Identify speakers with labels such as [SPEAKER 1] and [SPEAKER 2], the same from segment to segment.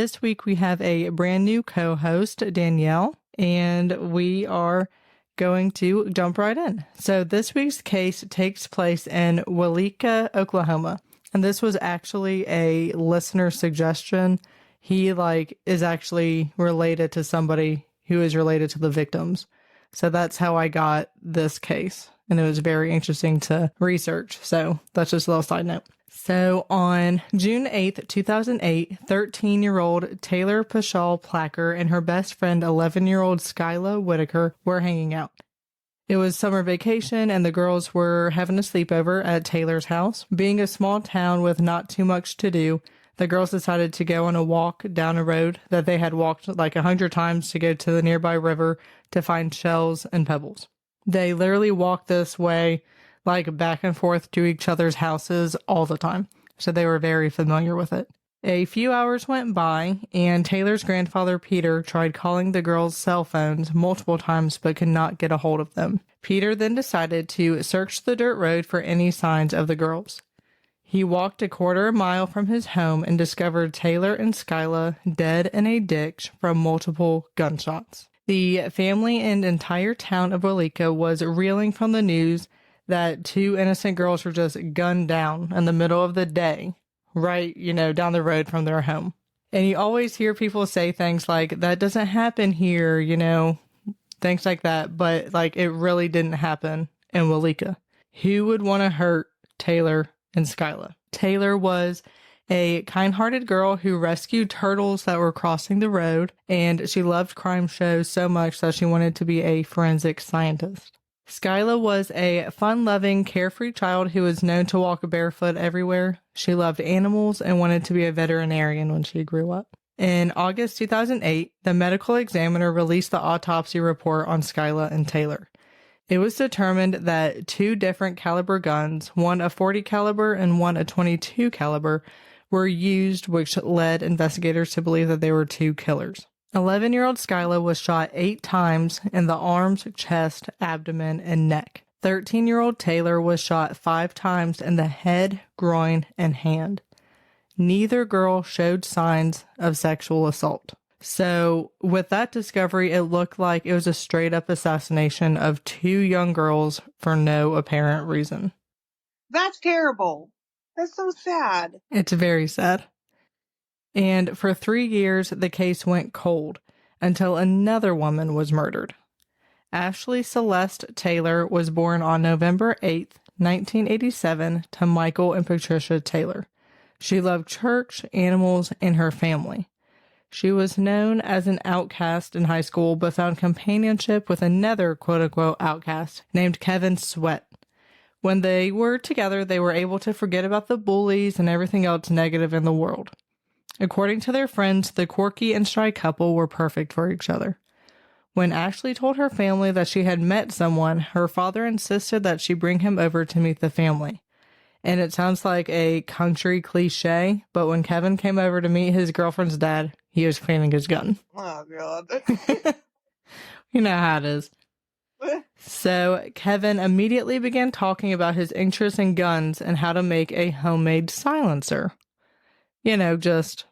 [SPEAKER 1] This week we have a brand new co-host, Danielle, and we are going to jump right in. So this week's case takes place in Weleetka, Oklahoma. And this was actually a listener suggestion. He is actually related to somebody who is related to the victims. So that's how I got this case. And it was very interesting to research. So that's just a little side note. So on June 8th, 2008, 13-year-old Taylor Paschal Placker and her best friend, 11-year-old Skyla Whitaker, were hanging out. It was summer vacation, and the girls were having a sleepover at Taylor's house. Being a small town with not too much to do, the girls decided to go on a walk down a road that they had walked 100 times to go to the nearby river to find shells and pebbles. They literally walked this way, back and forth to each other's houses all the time, so they were very familiar with it. A few hours went by, and Taylor's grandfather, Peter, tried calling the girls' cell phones multiple times but could not get a hold of them. Peter then decided to search the dirt road for any signs of the girls. He walked a quarter mile from his home and discovered Taylor and Skyla dead in a ditch from multiple gunshots. The family and entire town of Weleetka was reeling from the news that two innocent girls were just gunned down in the middle of the day, right, down the road from their home. And you always hear people say things like, that doesn't happen here, things like that. But it really didn't happen in Weleetka. Who would want to hurt Taylor and Skyla? Taylor was a kind-hearted girl who rescued turtles that were crossing the road, and she loved crime shows so much that she wanted to be a forensic scientist. Skyla was a fun-loving, carefree child who was known to walk barefoot everywhere. She loved animals and wanted to be a veterinarian when she grew up. In August 2008, the medical examiner released the autopsy report on Skyla and Taylor. It was determined that two different caliber guns, one a .40 caliber and one a .22 caliber, were used, which led investigators to believe that they were two killers. 11-year-old Skyla was shot 8 times in the arms, chest, abdomen, and neck. 13-year-old Taylor was shot 5 times in the head, groin, and hand. Neither girl showed signs of sexual assault. So with that discovery, it looked like it was a straight-up assassination of 2 young girls for no apparent reason.
[SPEAKER 2] That's terrible. That's so sad.
[SPEAKER 1] It's very sad. And for 3 years, the case went cold until another woman was murdered. Ashley Celeste Taylor was born on November 8th, 1987, to Michael and Patricia Taylor. She loved church, animals, and her family. She was known as an outcast in high school, but found companionship with another quote-unquote outcast named Kevin Sweat. When they were together, they were able to forget about the bullies and everything else negative in the world. According to their friends, the quirky and shy couple were perfect for each other. When Ashley told her family that she had met someone, her father insisted that she bring him over to meet the family. And it sounds like a country cliche, but when Kevin came over to meet his girlfriend's dad, he was cleaning his gun.
[SPEAKER 2] Oh, God.
[SPEAKER 1] You know how it is. So Kevin immediately began talking about his interest in guns and how to make a homemade silencer. Just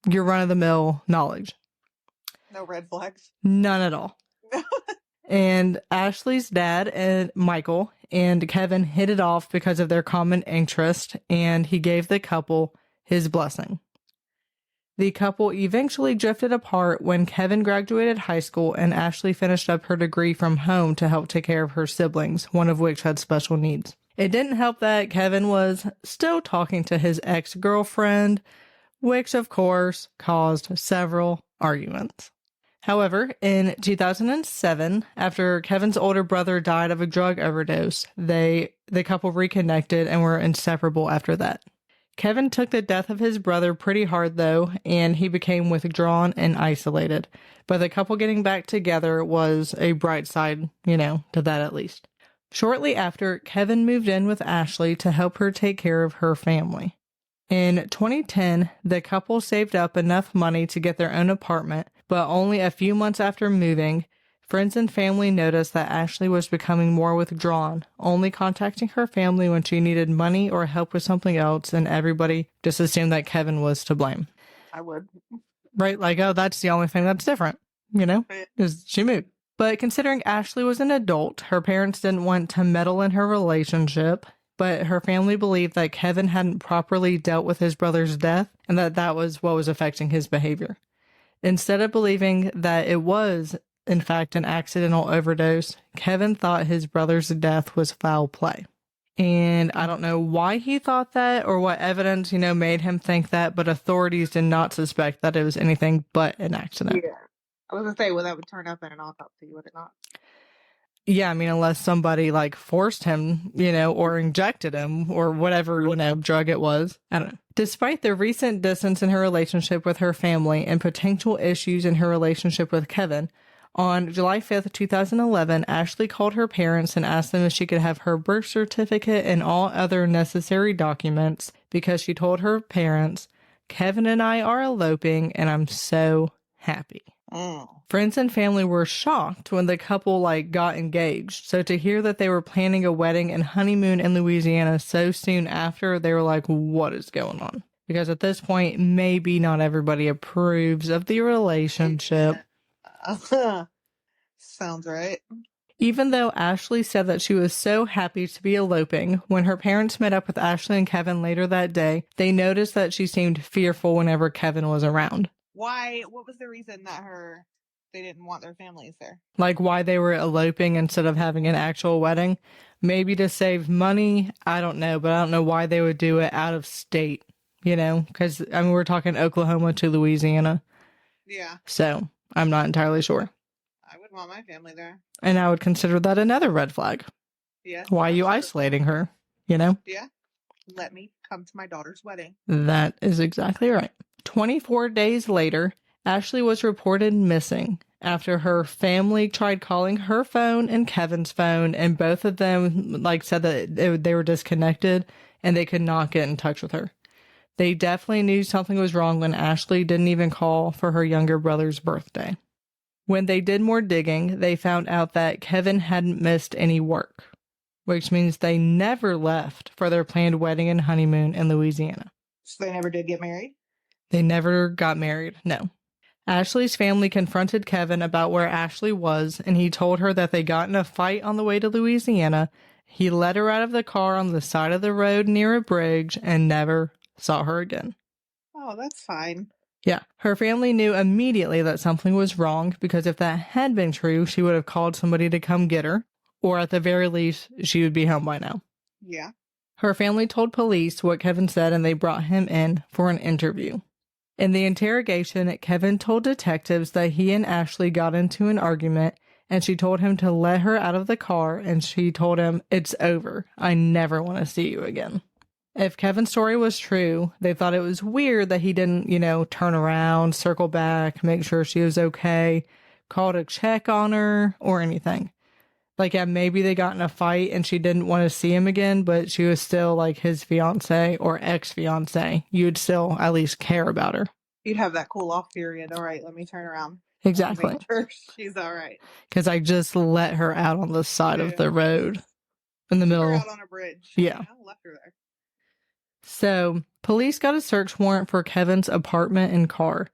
[SPEAKER 1] your run-of-the-mill knowledge.
[SPEAKER 2] No red flags?
[SPEAKER 1] None at all. And Ashley's dad and Michael and Kevin hit it off because of their common interest, and he gave the couple his blessing. The couple eventually drifted apart when Kevin graduated high school and Ashley finished up her degree from home to help take care of her siblings, one of which had special needs. It didn't help that Kevin was still talking to his ex-girlfriend, which of course caused several arguments. However, in 2007, after Kevin's older brother died of a drug overdose, the couple reconnected and were inseparable after that. Kevin took the death of his brother pretty hard, though, and he became withdrawn and isolated. But the couple getting back together was a bright side, to that at least. Shortly after, Kevin moved in with Ashley to help her take care of her family. In 2010, the couple saved up enough money to get their own apartment, but only a few months after moving, friends and family noticed that Ashley was becoming more withdrawn, only contacting her family when she needed money or help with something else, and everybody just assumed that Kevin was to blame.
[SPEAKER 2] I would.
[SPEAKER 1] right? Like, oh, that's the only thing that's different, is she moved. But considering Ashley was an adult, her parents didn't want to meddle in her relationship, but her family believed that Kevin hadn't properly dealt with his brother's death and that was what was affecting his behavior. Instead of believing that it was, in fact, an accidental overdose, Kevin thought his brother's death was foul play. And I don't know why he thought that or what evidence, made him think that, but authorities did not suspect that it was anything but an accident.
[SPEAKER 2] Yeah. I was going to say, well, that would turn up in an autopsy, would it not?
[SPEAKER 1] Yeah, I mean, unless somebody forced him, or injected him or whatever, drug it was. I don't know. Despite the recent distance in her relationship with her family and potential issues in her relationship with Kevin, on July 5th, 2011, Ashley called her parents and asked them if she could have her birth certificate and all other necessary documents because she told her parents, Kevin and I are eloping and I'm so happy. Friends and family were shocked when the couple got engaged. So to hear that they were planning a wedding and honeymoon in Louisiana so soon after, they were like, what is going on? Because at this point, maybe not everybody approves of the relationship.
[SPEAKER 2] Sounds right.
[SPEAKER 1] Even though Ashley said that she was so happy to be eloping, when her parents met up with Ashley and Kevin later that day, they noticed that she seemed fearful whenever Kevin was around.
[SPEAKER 2] Why? What was the reason that they didn't want their families there?
[SPEAKER 1] Why they were eloping instead of having an actual wedding? Maybe to save money. I don't know, but I don't know why they would do it out of state, because, we're talking Oklahoma to Louisiana.
[SPEAKER 2] Yeah.
[SPEAKER 1] So I'm not entirely sure.
[SPEAKER 2] I would want my family there.
[SPEAKER 1] And I would consider that another red flag.
[SPEAKER 2] Yeah.
[SPEAKER 1] Why are you isolating her, Yeah.
[SPEAKER 2] Let me come to my daughter's wedding.
[SPEAKER 1] That is exactly right. 24 days later, Ashley was reported missing after her family tried calling her phone and Kevin's phone, and both of them said that they were disconnected and they could not get in touch with her. They definitely knew something was wrong when Ashley didn't even call for her younger brother's birthday. When they did more digging, they found out that Kevin hadn't missed any work, which means they never left for their planned wedding and honeymoon in Louisiana.
[SPEAKER 2] So they never did get married?
[SPEAKER 1] They never got married, no. Ashley's family confronted Kevin about where Ashley was, and he told her that they got in a fight on the way to Louisiana. He let her out of the car on the side of the road near a bridge and never saw her again.
[SPEAKER 2] Oh, that's fine.
[SPEAKER 1] Yeah, her family knew immediately that something was wrong because if that had been true, she would have called somebody to come get her, or at the very least, she would be home by now.
[SPEAKER 2] Yeah.
[SPEAKER 1] Her family told police what Kevin said and they brought him in for an interview. In the interrogation, Kevin told detectives that he and Ashley got into an argument and she told him to let her out of the car and she told him, it's over. I never want to see you again. If Kevin's story was true, they thought it was weird that he didn't, turn around, circle back, make sure she was okay, call to check on her or anything. Maybe they got in a fight and she didn't want to see him again, but she was still his fiance or ex-fiance. You'd still at least care about her.
[SPEAKER 2] You'd have that cool off period. All right, let me turn around.
[SPEAKER 1] Exactly.
[SPEAKER 2] Make sure she's all right.
[SPEAKER 1] Because I just let her out on the side of the road in the middle.
[SPEAKER 2] Her out on a bridge.
[SPEAKER 1] Yeah.
[SPEAKER 2] Left her there.
[SPEAKER 1] So, police got a search warrant for Kevin's apartment and car.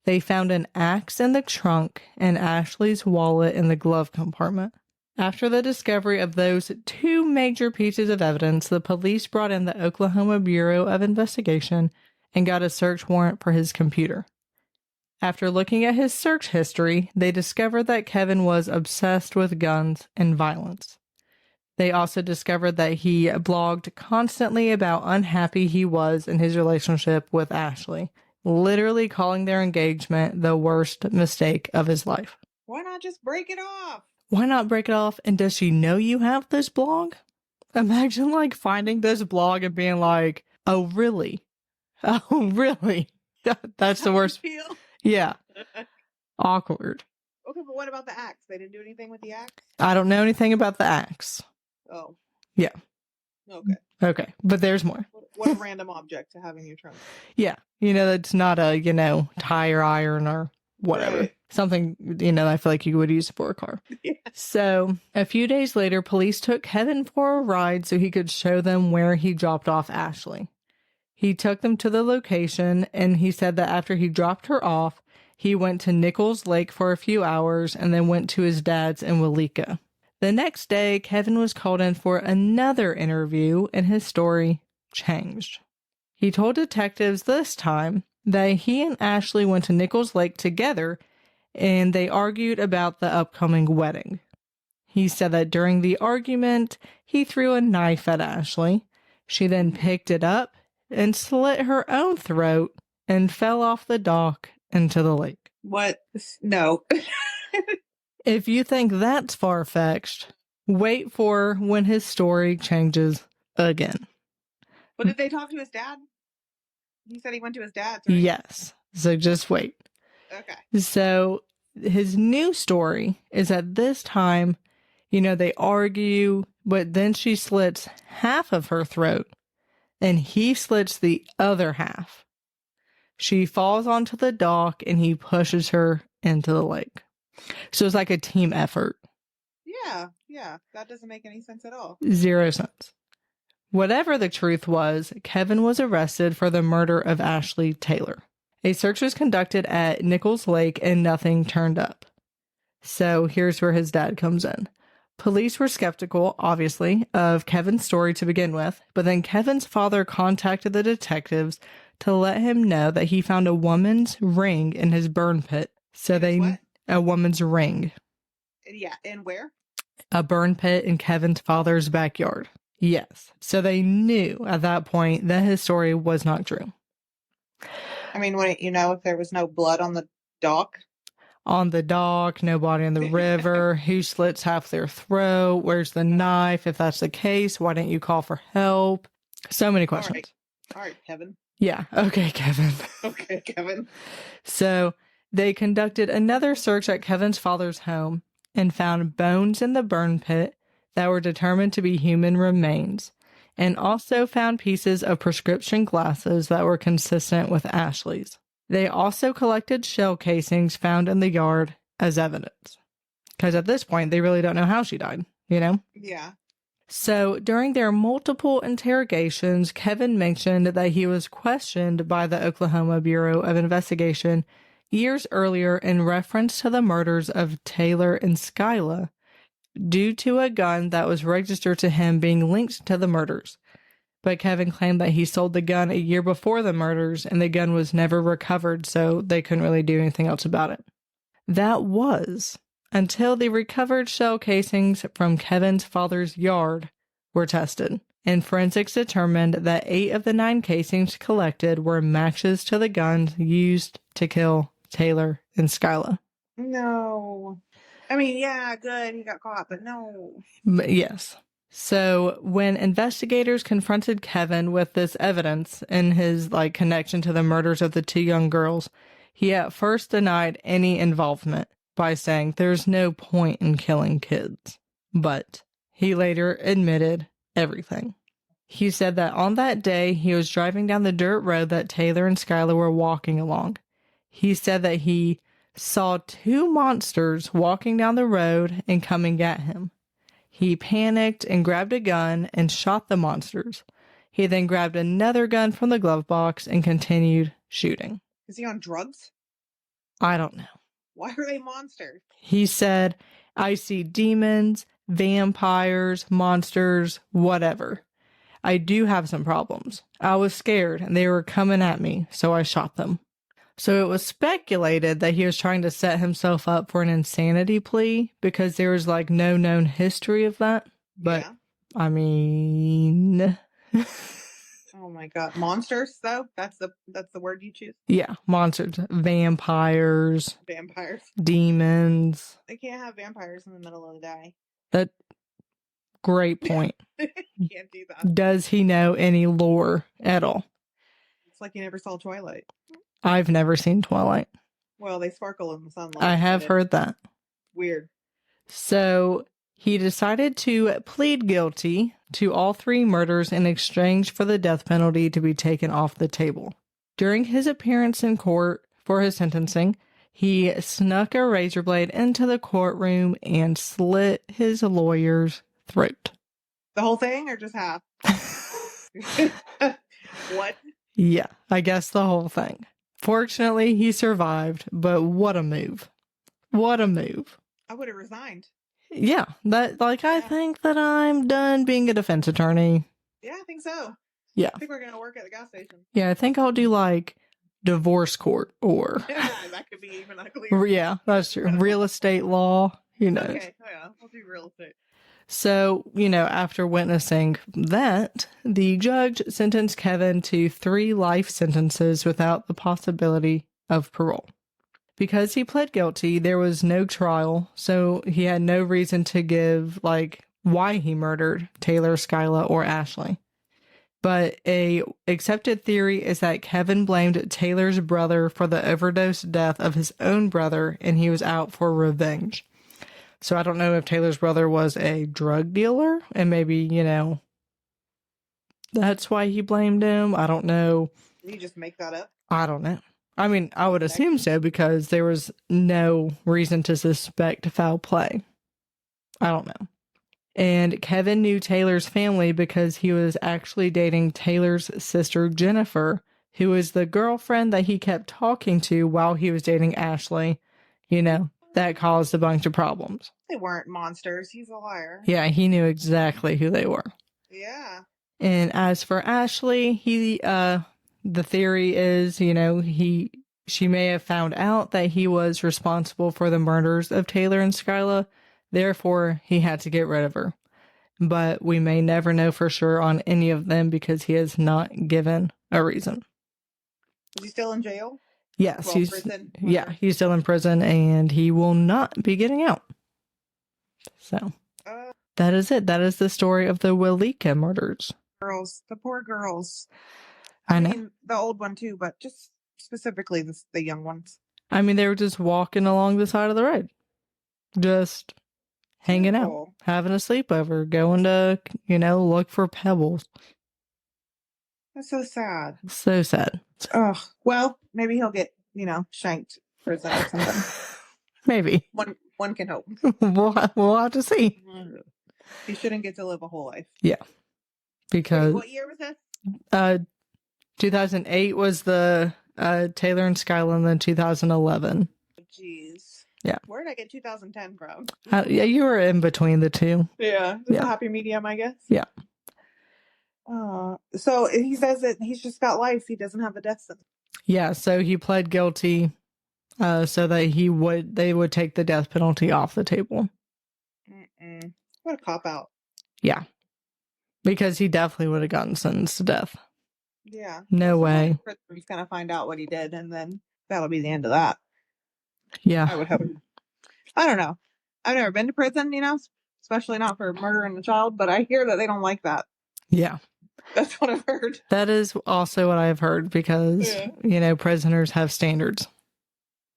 [SPEAKER 1] They found an axe in the trunk and Ashley's wallet in the glove compartment. After the discovery of those two major pieces of evidence, the police brought in the Oklahoma Bureau of Investigation and got a search warrant for his computer. After looking at his search history, they discovered that Kevin was obsessed with guns and violence. They also discovered that he blogged constantly about unhappy he was in his relationship with Ashley, literally calling their engagement the worst mistake of his life.
[SPEAKER 2] Why not just break it off?
[SPEAKER 1] Why not break it off? And does she know you have this blog? Imagine finding this blog and being like, oh, really? Oh, really? That's the worst.
[SPEAKER 2] Feel?
[SPEAKER 1] Yeah. Awkward.
[SPEAKER 2] Okay, but what about the axe? They didn't do anything with the axe?
[SPEAKER 1] I don't know anything about the axe.
[SPEAKER 2] Oh.
[SPEAKER 1] Yeah. Okay. But there's more.
[SPEAKER 2] What a random object to have in your trunk.
[SPEAKER 1] Yeah. It's not a, tire iron or whatever. Right. Something, I feel like you would use for a car. Yeah. So, a few days later, police took Kevin for a ride so he could show them where he dropped off Ashley. He took them to the location, and he said that after he dropped her off, He went to Nichols Lake for a few hours and then went to his dad's in Weleetka. The next day, Kevin was called in for another interview and his story changed. He told detectives this time that he and Ashley went to Nichols Lake together and they argued about the upcoming wedding. He said that during the argument, he threw a knife at Ashley. She then picked it up and slit her own throat and fell off the dock into the lake.
[SPEAKER 2] What? No.
[SPEAKER 1] If you think that's far-fetched, wait for when his story changes again.
[SPEAKER 2] But did they talk to his dad? He said he went to his dad's, right?
[SPEAKER 1] Yes. So just wait.
[SPEAKER 2] Okay.
[SPEAKER 1] So his new story is at this time, they argue, but then she slits half of her throat and he slits the other half. She falls onto the dock and he pushes her into the lake. So it's like a team effort.
[SPEAKER 2] Yeah. That doesn't make any sense at all.
[SPEAKER 1] 0 cents. Whatever the truth was, Kevin was arrested for the murder of Ashley Taylor. A search was conducted at Nichols Lake and nothing turned up. So here's where his dad comes in. Police were skeptical, obviously, of Kevin's story to begin with, but then Kevin's father contacted the detectives to let him know that he found a woman's ring in his burn pit. So a woman's ring.
[SPEAKER 2] Yeah, and where?
[SPEAKER 1] A burn pit in Kevin's father's backyard. Yes. So they knew at that point that his story was not true.
[SPEAKER 2] I mean, wouldn't you know if there was no blood on the dock?
[SPEAKER 1] On the dock, no body in the river, who slits half their throat, where's the knife? If that's the case, why didn't you call for help? So many questions.
[SPEAKER 2] All right, Kevin.
[SPEAKER 1] Yeah, okay, Kevin.
[SPEAKER 2] Okay, Kevin.
[SPEAKER 1] So they conducted another search at Kevin's father's home and found bones in the burn pit that were determined to be human remains, and also found pieces of prescription glasses that were consistent with Ashley's. They also collected shell casings found in the yard as evidence. Because at this point, they really don't know how she died,
[SPEAKER 2] Yeah.
[SPEAKER 1] So during their multiple interrogations, Kevin mentioned that he was questioned by the Oklahoma Bureau of Investigation years earlier in reference to the murders of Taylor and Skyla due to a gun that was registered to him being linked to the murders. But Kevin claimed that he sold the gun a year before the murders and the gun was never recovered, so they couldn't really do anything else about it. That was until the recovered shell casings from Kevin's father's yard were tested, and forensics determined that 8 of the 9 casings collected were matches to the guns used to kill Taylor and Skyla.
[SPEAKER 2] No. I mean, yeah, good, he got caught, but no.
[SPEAKER 1] But yes. So when investigators confronted Kevin with this evidence in his connection to the murders of the 2 young girls, he at first denied any involvement by saying there's no point in killing kids. But he later admitted everything. He said that on that day he was driving down the dirt road that Taylor and Skyla were walking along. He said that he saw 2 monsters walking down the road and coming at him. He panicked and grabbed a gun and shot the monsters. He then grabbed another gun from the glove box and continued shooting.
[SPEAKER 2] Is he on drugs?
[SPEAKER 1] I don't know.
[SPEAKER 2] Why are they monsters?
[SPEAKER 1] He said, I see demons, vampires, monsters, whatever. I do have some problems. I was scared and they were coming at me, so I shot them. So it was speculated that he was trying to set himself up for an insanity plea because there was no known history of that. But
[SPEAKER 2] yeah.
[SPEAKER 1] I mean,
[SPEAKER 2] oh my God, monsters though? That's the word you choose?
[SPEAKER 1] Yeah, monsters, vampires, demons.
[SPEAKER 2] They can't have vampires in the middle of the day.
[SPEAKER 1] That great point.
[SPEAKER 2] Can't do that.
[SPEAKER 1] Does he know any lore at all?
[SPEAKER 2] It's like you never saw Twilight.
[SPEAKER 1] I've never seen Twilight.
[SPEAKER 2] Well, they sparkle in the sunlight.
[SPEAKER 1] I have heard that.
[SPEAKER 2] Weird.
[SPEAKER 1] So he decided to plead guilty to all 3 murders in exchange for the death penalty to be taken off the table. During his appearance in court for his sentencing, he snuck a razor blade into the courtroom and slit his lawyer's throat.
[SPEAKER 2] The whole thing or just half? What?
[SPEAKER 1] Yeah, I guess the whole thing. Fortunately, he survived, but what a move. What a move.
[SPEAKER 2] I would have resigned.
[SPEAKER 1] Yeah, I think that I'm done being a defense attorney.
[SPEAKER 2] Yeah, I think so.
[SPEAKER 1] Yeah.
[SPEAKER 2] I think we're going to work at the gas station.
[SPEAKER 1] Yeah, I think I'll do like divorce court or...
[SPEAKER 2] That could be even uglier.
[SPEAKER 1] Yeah, that's true. Real estate law, who knows.
[SPEAKER 2] Okay, yeah, we'll do real estate.
[SPEAKER 1] So, after witnessing that, the judge sentenced Kevin to 3 life sentences without the possibility of parole. Because he pled guilty, there was no trial, so he had no reason to give, why he murdered Taylor, Skyla, or Ashley. But a accepted theory is that Kevin blamed Taylor's brother for the overdose death of his own brother, and he was out for revenge. So I don't know if Taylor's brother was a drug dealer, and maybe, that's why he blamed him. I don't know.
[SPEAKER 2] Did you just make that up?
[SPEAKER 1] I don't know. I mean, I would assume so because there was no reason to suspect foul play. I don't know. And Kevin knew Taylor's family because he was actually dating Taylor's sister, Jennifer, who was the girlfriend that he kept talking to while he was dating Ashley. That caused a bunch of problems.
[SPEAKER 2] They weren't monsters. He's a liar.
[SPEAKER 1] Yeah, he knew exactly who they were.
[SPEAKER 2] Yeah.
[SPEAKER 1] And as for Ashley, the theory is, she may have found out that he was responsible for the murders of Taylor and Skyla. Therefore, he had to get rid of her. But we may never know for sure on any of them because he has not given a reason.
[SPEAKER 2] Is he still in jail?
[SPEAKER 1] Yes,
[SPEAKER 2] Well,
[SPEAKER 1] he's still in prison and he will not be getting out. So that is it. That is the story of the Weleetka murders.
[SPEAKER 2] Girls, the poor girls.
[SPEAKER 1] I know.
[SPEAKER 2] mean, the old one too, but just specifically the young ones.
[SPEAKER 1] I mean, they were just walking along the side of the road. Just hanging out, having a sleepover, going to, look for pebbles.
[SPEAKER 2] That's so sad.
[SPEAKER 1] So sad.
[SPEAKER 2] Oh, well, maybe he'll get, shanked prison or something.
[SPEAKER 1] Maybe.
[SPEAKER 2] One can hope.
[SPEAKER 1] We'll have to see.
[SPEAKER 2] He shouldn't get to live a whole life.
[SPEAKER 1] Yeah. Because...
[SPEAKER 2] Wait, what year was this?
[SPEAKER 1] 2008 was the Taylor and Skyla, and then 2011.
[SPEAKER 2] Jeez.
[SPEAKER 1] Yeah.
[SPEAKER 2] Where did I get 2010 from?
[SPEAKER 1] Yeah, you were in between the two.
[SPEAKER 2] Yeah. It's a happy medium, I guess.
[SPEAKER 1] Yeah.
[SPEAKER 2] So he says that he's just got life. He doesn't have a death sentence.
[SPEAKER 1] Yeah, so he pled guilty so that they would take the death penalty off the table.
[SPEAKER 2] What a cop-out.
[SPEAKER 1] Yeah. Because he definitely would have gotten sentenced to death.
[SPEAKER 2] Yeah.
[SPEAKER 1] No way.
[SPEAKER 2] He's going to find out what he did, and then that'll be the end of that.
[SPEAKER 1] Yeah.
[SPEAKER 2] I would hope. I don't know. I've never been to prison, especially not for murdering a child, but I hear that they don't like that.
[SPEAKER 1] Yeah.
[SPEAKER 2] That's what I've heard.
[SPEAKER 1] That is also what I've heard because, prisoners have standards.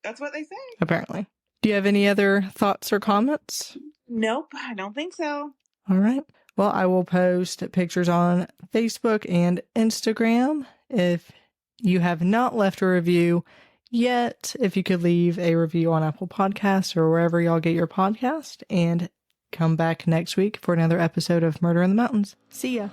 [SPEAKER 2] That's what they say.
[SPEAKER 1] Apparently. Do you have any other thoughts or comments?
[SPEAKER 2] Nope, I don't think so.
[SPEAKER 1] All right. Well, I will post pictures on Facebook and Instagram. If you have not left a review yet, if you could leave a review on Apple Podcasts or wherever y'all get your podcast, and come back next week for another episode of Murder in the Mountains. See ya.